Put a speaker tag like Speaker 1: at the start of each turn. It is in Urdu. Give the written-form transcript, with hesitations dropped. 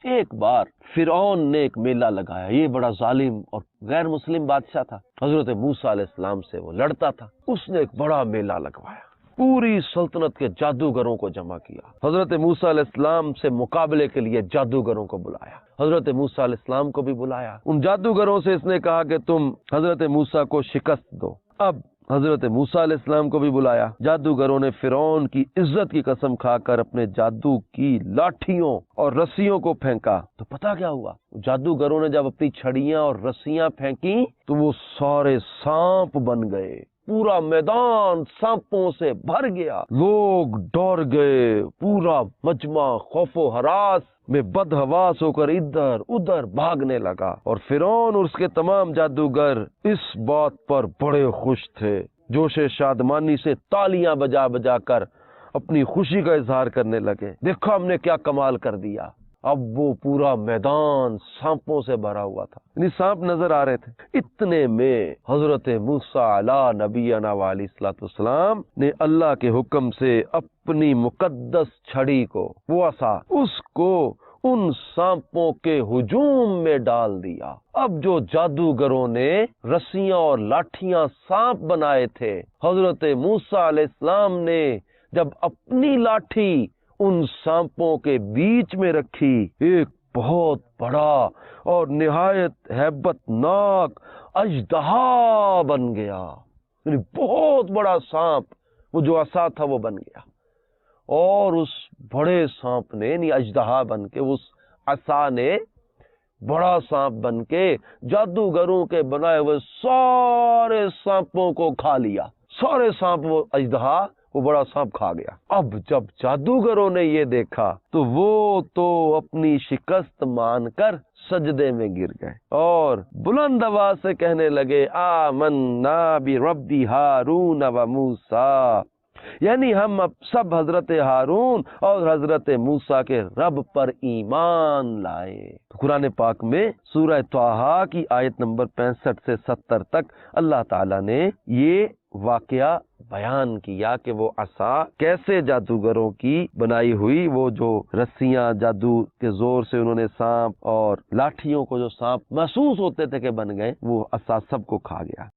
Speaker 1: ایک بار فرعون نے ایک میلہ لگایا، یہ بڑا ظالم اور غیر مسلم بادشاہ تھا، حضرت موسیٰ علیہ السلام سے وہ لڑتا تھا، اس نے ایک بڑا میلہ لگوایا، پوری سلطنت کے جادوگروں کو جمع کیا، حضرت موسیٰ علیہ السلام سے مقابلے کے لیے جادوگروں کو بلایا، حضرت موسیٰ علیہ السلام کو بھی بلایا، ان جادوگروں سے اس نے کہا کہ تم حضرت موسیٰ کو شکست دو۔ اب حضرت موسیٰ علیہ السلام کو بھی بلایا، جادوگروں نے فرعون کی عزت کی قسم کھا کر اپنے جادو کی لاٹھیوں اور رسیوں کو پھینکا، تو پتہ کیا ہوا؟ جادوگروں نے جب اپنی چھڑیاں اور رسیاں پھینکی تو وہ سارے سانپ بن گئے، پورا میدان سانپوں سے بھر گیا، لوگ ڈر گئے، پورا مجمع خوف و ہراس میں بدحواس ہو کر ادھر ادھر بھاگنے لگا، اور فرعون اور اس کے تمام جادوگر اس بات پر بڑے خوش تھے، جوش شادمانی سے تالیاں بجا بجا کر اپنی خوشی کا اظہار کرنے لگے، دیکھو ہم نے کیا کمال کر دیا۔ اب وہ پورا میدان سانپوں سے بھرا ہوا تھا، یعنی سانپ نظر آ رہے تھے۔ اتنے میں حضرت موسیٰ علیہ نبینا علیہ الصلوۃ والسلام نے اللہ کے حکم سے اپنی مقدس چھڑی کو، وہ عصا، اس کو ان سانپوں کے ہجوم میں ڈال دیا۔ اب جو جادوگروں نے رسیاں اور لاٹھیاں سانپ بنائے تھے، حضرت موسیٰ علیہ السلام نے جب اپنی لاٹھی ان سانپوں کے بیچ میں رکھی، ایک بہت بڑا اور نہایت ہیبت ناک اژدہا بن گیا، یعنی بہت بڑا سانپ، وہ جو عصا تھا وہ بن گیا، اور اس بڑے سانپ نے، یعنی اژدہا بن کے، اس عصا نے بڑا سانپ بن کے جادوگروں کے بنائے ہوئے سارے سانپوں کو کھا لیا، سارے سانپ وہ اژدہا، وہ بڑا سانپ کھا گیا۔ اب جب جادوگروں نے یہ دیکھا تو وہ تو اپنی شکست مان کر سجدے میں گر گئے اور بلند آواز سے کہنے لگے، آمنا برب ہارون و موسیٰ، یعنی ہم اب سب حضرت ہارون اور حضرت موسیٰ کے رب پر ایمان لائے۔ قرآن پاک میں سورہ طٰہٰ کی آیت نمبر 65 سے 70 تک اللہ تعالیٰ نے یہ واقعہ بیان کیا کہ وہ عصا کیسے جادوگروں کی بنائی ہوئی، وہ جو رسیاں جادو کے زور سے انہوں نے سانپ اور لاٹھیوں کو جو سانپ محسوس ہوتے تھے کہ بن گئے، وہ عصا سب کو کھا گیا۔